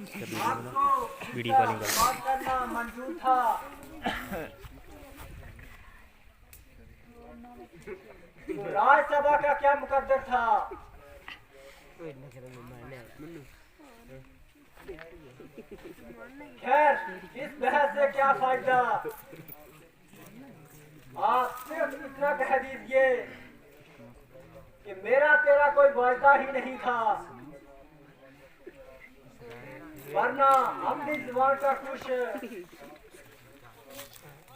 Video calling करना मंजूर था। राज्यसभा का क्या मुकद्दर था। खैर इस बहस से क्या फायदा। आप सिर्फ इतना कह दीजिए कि मेरा तेरा कोई वायदा ही नहीं था, वरना अपनी जुबान का कुछ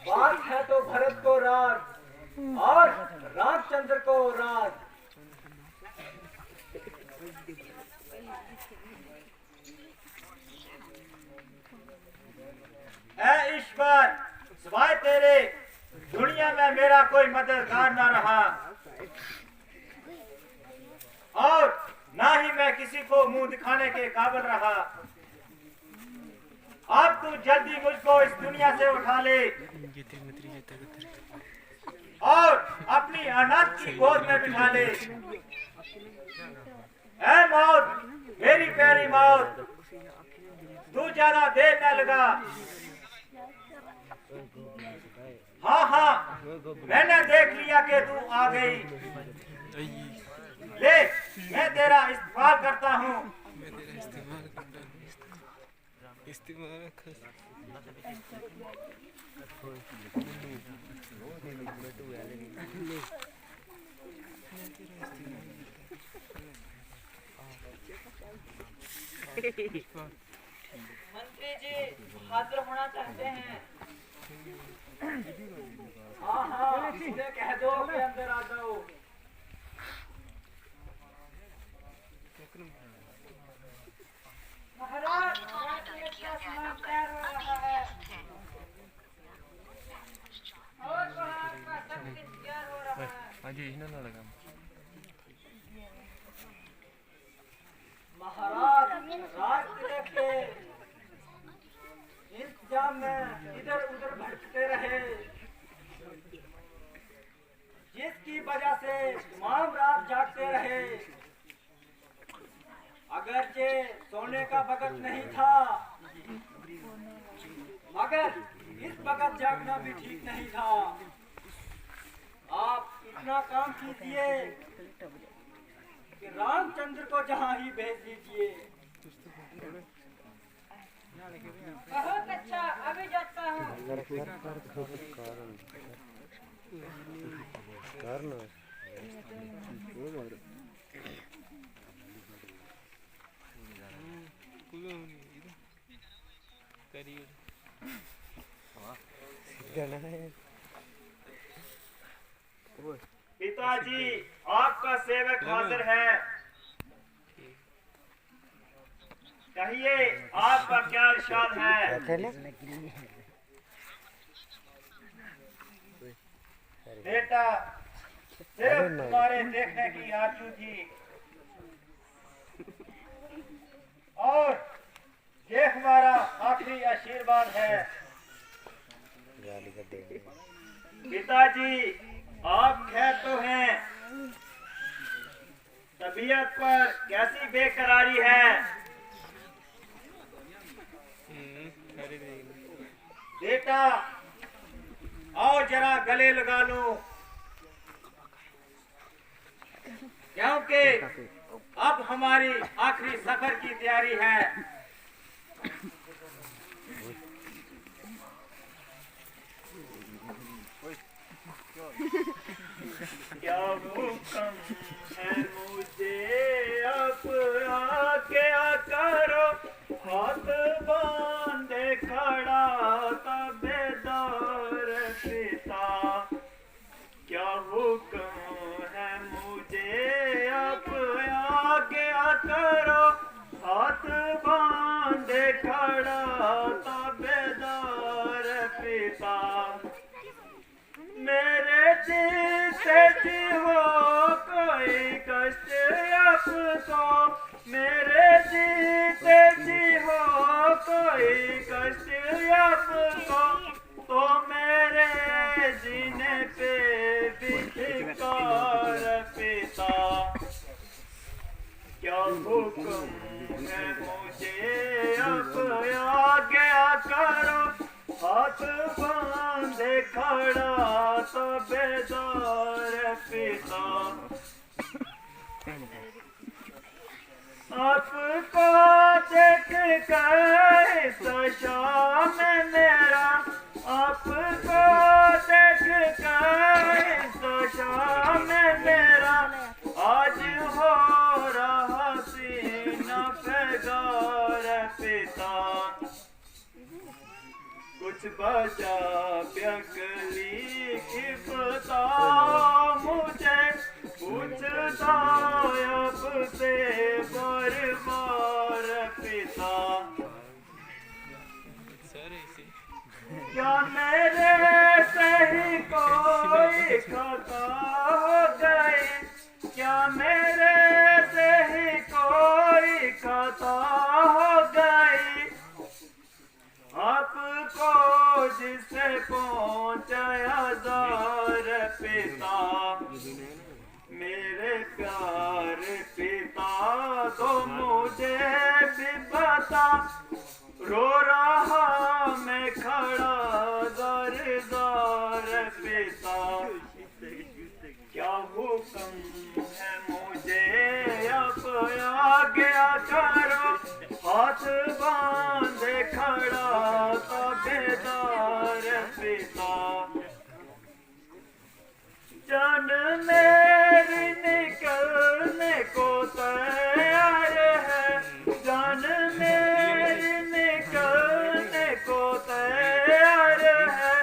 बात है तो भरत को राज और रामचंद्र को राज। ऐ ईश्वर, सिवाय तेरे दुनिया में मेरा कोई मददगार न रहा और ना ही मैं किसी को मुंह दिखाने के काबिल रहा। अब तू जल्दी मुझको इस दुनिया से उठा ले और अपनी अनाथ की गोद में बिठा ले। ऐ मौत, मेरी प्यारी मौत, तू ज्यादा देर न लगा। हाँ हाँ, मैंने देख लिया कि तू आ गई। ले, मैं तेरा इस्तेमाल करता हूँ। मंत्री जी हाजिर होना चाहते हैं। हाँ हाँ, उन्हें कह दो कि अंदर आ जाओ। महाराज, तैयार हो रहा है और बाहर का सब तैयार हो रहा है। महाराज राज तिलक के इंतजाम में इधर उधर भटकते रहे, जिसकी वजह से तमाम रात जागते रहे। अगरचे सोने का वक्त नहीं था, मगर इस वक्त जागना भी ठीक नहीं था। आप इतना काम कीजिए कि रामचंद्र को जहां ही भेज दीजिए। बहुत अच्छा, अभी जाता हूँ। पिताजी, आपका सेवक हाजिर है। कहिए, आपका क्या इरशाद है। बेटा, सिर्फ तुम्हारे देखने की आरज़ू थी और ये हमारा आखिरी आशीर्वाद है। पिताजी, आप खैर तो हैं? तबीयत पर कैसी बेकरारी है? बेटा, आओ जरा गले लगा लो, क्योंकि अब हमारी आखिरी सफर की तैयारी है। क्या हुक्म है मुझे अब आके करो, हाथ बांधे खड़ा तबेदार पिता। क्या हुक्म है मुझे अब आके करो, हाथ बांधे खड़ा तबेदार पिता। मेरे दिल से जी हो कोई कष्ट आपको, मेरे दिल से जी हो कोई कष्ट आपको, तो मेरे जीने पे धिक्कार पिता। क्या हुक्म है मुझे अब आज्ञा करो, हाथ बांधे खड़ा तबेदार पिता। आपको देख कर दशा में मेरा, आपको देख कर दशा में मेरा, आज हो रहा सीना पैगार पिता। कुछ बचा प्यकली की बता मुझे, पूछता अब से बार बार पिता। क्या मेरे से ही कोई खता हो गई, क्या मेरे से ही कोई खता हो गई, आपको जिसे पहुंचाया जार पिता। मेरे प्यार पिता तो मुझे भी बता, रो रहा मैं खड़ा दरदार पिता। क्या हुक्म है मुझे अब आज्ञा करो, हाथ बांधे खड़ा तबेदार पिता। जान मेरी निकलने को तैयार है, जान मेरी निकलने को तैयार है,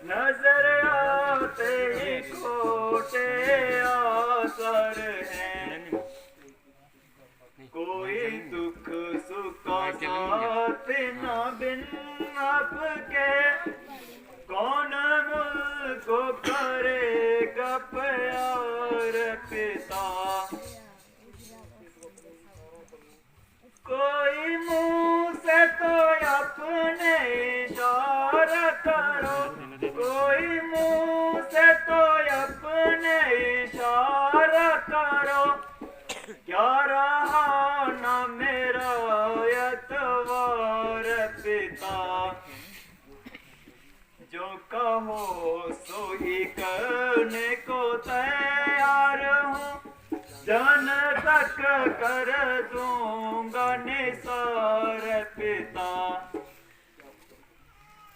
नजर आते ही खोटे आसर हैं। कोई दुख सुख का साथ न बिन आपके, कौन मुझको करेगा प्यार पिता। कोई मुंह से तो अपने इशारा करो, कोई मुंह से तो अपने इशारा करो, क्या रहा ना मेरा एतवार पिता। जो कहो सो ही करने को तैयार हूँ, जन तक कर दूंगा निसार पिता।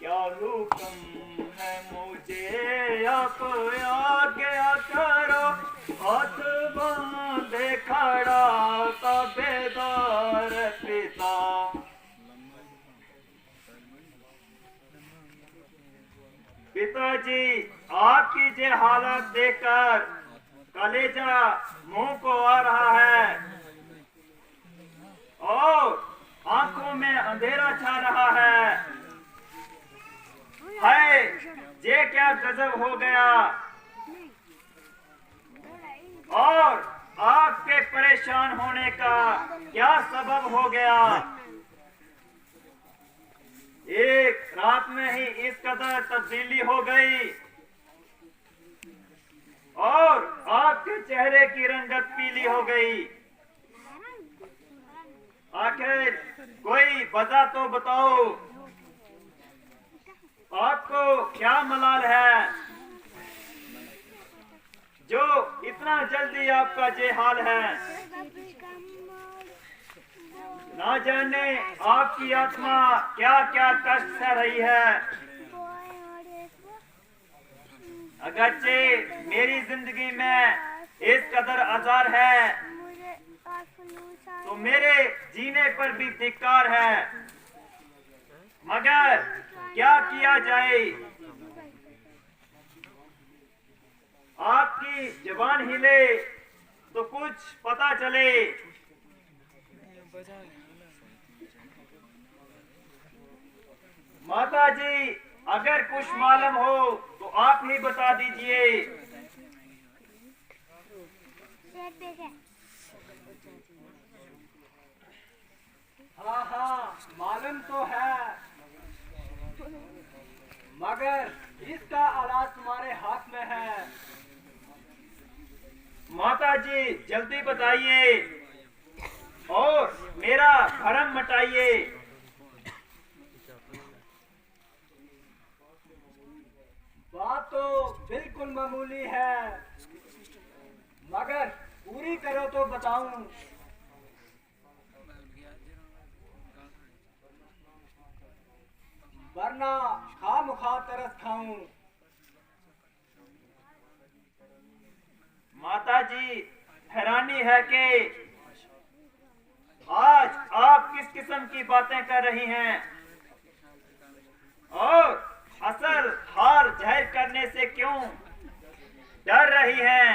क्या हुक्म है मुझे आप आज्ञा करो, हाथ बांधे खड़ा तबेदार पिता। पिताजी आपकी ये हालत देखकर कलेजा मुंह को आ रहा है और आंखों में अंधेरा छा रहा है। ये क्या गजब हो गया, और आपके परेशान होने का क्या सबब हो गया। एक रात में ही इस कदर तब्दीली हो गई और आपके चेहरे की रंगत पीली हो गई। आखिर कोई वजह तो बताओ, आपको क्या मलाल है जो इतना जल्दी आपका ये हाल है। ना जाने आपकी आत्मा क्या क्या कष्ट सह रही है। अगरचे मेरी जिंदगी में इस कदर आजार है तो मेरे जीने पर भी धिक्कार है, मगर क्या किया जाए। आपकी जुबान हिले तो कुछ पता चले। माता जी अगर कुछ मालूम हो तो आप ही बता दीजिए। हाँ हाँ मालूम तो है, मगर इसका इलाज तुम्हारे हाथ में है। माता जी जल्दी बताइए। और मेरा भरम मटाइए। बात तो बिल्कुल मामूली है, मगर पूरी करो तो बताऊं। वरना खामखा तरस खाऊं। माता जी, हैरानी है कि आज आप किस किस्म की बातें कर रही हैं और असल हार जाहिर करने से क्यों डर रही हैं।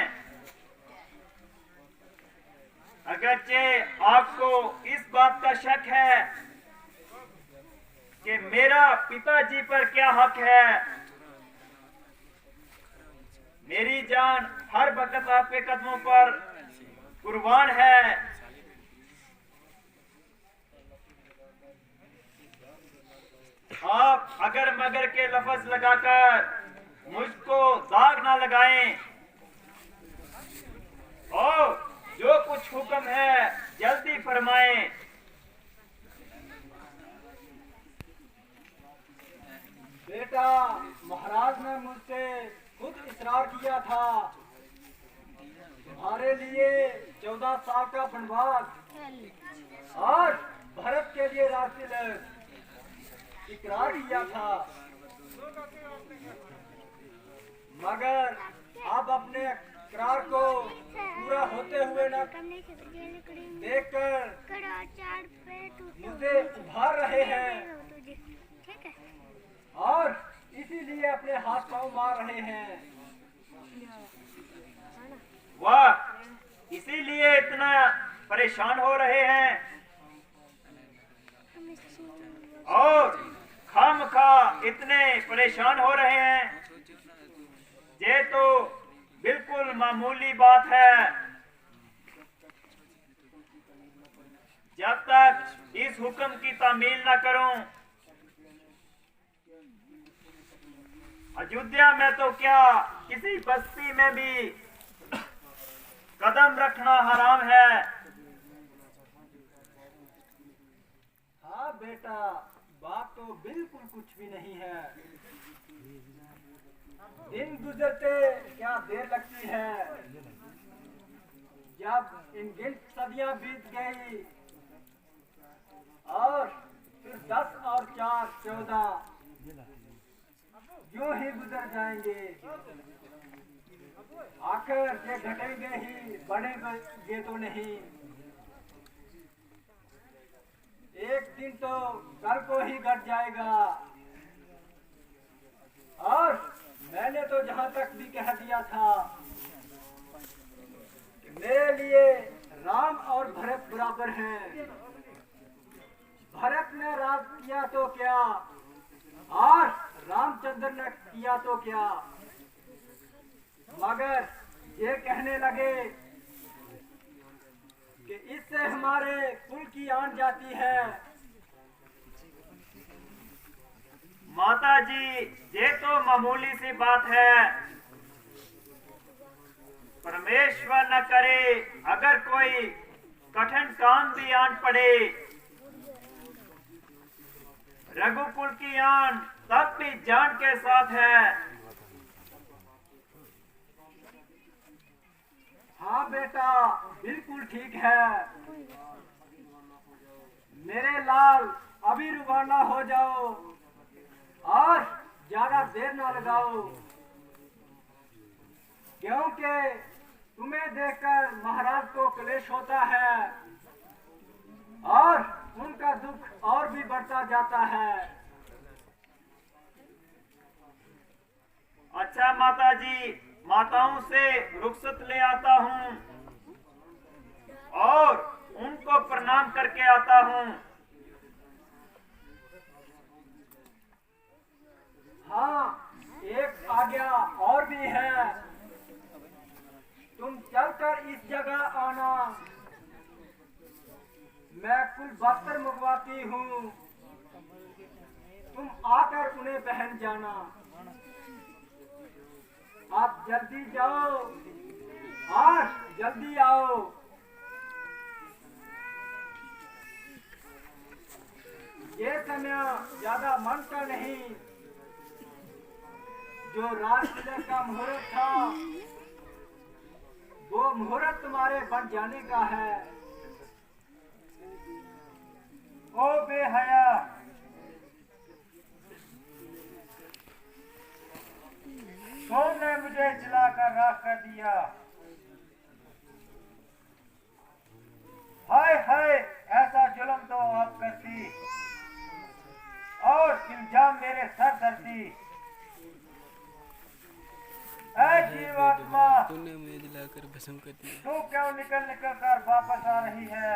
अगरचे आपको इस बात का शक है कि मेरा पिताजी पर क्या हक है, मेरी जान हर वक्त आपके कदमों पर कुर्बान है। आप अगर मगर के लफ्ज लगाकर मुझको दाग ना लगाएं और जो कुछ हुक्म है जल्दी फरमाएं। बेटा, महाराज ने मुझसे खुद इसरार किया था, तुम्हारे लिए 14 साल का वनवास और भरत के लिए राजतिलक इकरार किया था। मगर अब अपने इकरार को पूरा होते हुए न देखकर मुझे उभार रहे हैं और इसीलिए अपने हाथ पांव मार रहे हैं। वाह, इसीलिए इतना परेशान हो रहे हैं और खामखा इतने परेशान हो रहे हैं। ये तो बिल्कुल मामूली बात है। जब तक इस हुक्म की तामील न करूं, अयोध्या में तो क्या किसी बस्ती में भी कदम रखना हराम है। हाँ बेटा, बात तो बिल्कुल कुछ भी नहीं है। दिन गुजरते क्या देर लगती है। जब इन गिनत सदियां बीत गई और फिर 10 और 4 14 यूं ही गुजर जाएंगे। आखिर ये घटेंगे ही, बढ़ेंगे तो नहीं। एक दिन तो कल को ही घट जाएगा। और मैंने तो जहां तक भी कह दिया था कि मेरे लिए राम और भरत बराबर हैं। भरत ने राज किया तो क्या और रामचंद्र ने किया तो क्या, मगर ये कहने लगे कि इससे हमारे कुल की आन जाती है। माता जी, ये तो मामूली सी बात है। परमेश्वर न करे अगर कोई कठिन काम भी आन पड़े, रघुकुल की आन तब भी जान के साथ है। हाँ बेटा, बिल्कुल ठीक है। मेरे लाल, अभी रवाना हो जाओ और ज्यादा देर ना लगाओ, क्योंकि तुम्हें देखकर महाराज को क्लेश होता है और उनका दुख और भी बढ़ता जाता है। अच्छा माता जी, माताओं से रुखसत ले आता हूँ और उनको प्रणाम करके आता हूँ। हाँ, एक आज्ञा और भी है। तुम चलकर इस जगह आना। मैं कुल बस्तर मंगवाती हूँ, तुम आकर उन्हें पहन जाना। आप जल्दी जाओ और जल्दी आओ। में ज्यादा मन का नहीं। जो राजतिलक का मुहूर्त था वो मुहूर्त तुम्हारे बन जाने का है। ओ बेहया, तुमने मुझे जलाकर राख कर दिया। हाय हाय, ऐसा जुल्म तो आप करती और इल्जाम मेरे सर धरती। ऐ जीवात्मा, तूने मुझे जलाकर भस्म कर दिया। तू क्यों निकल निकल कर वापस आ रही है?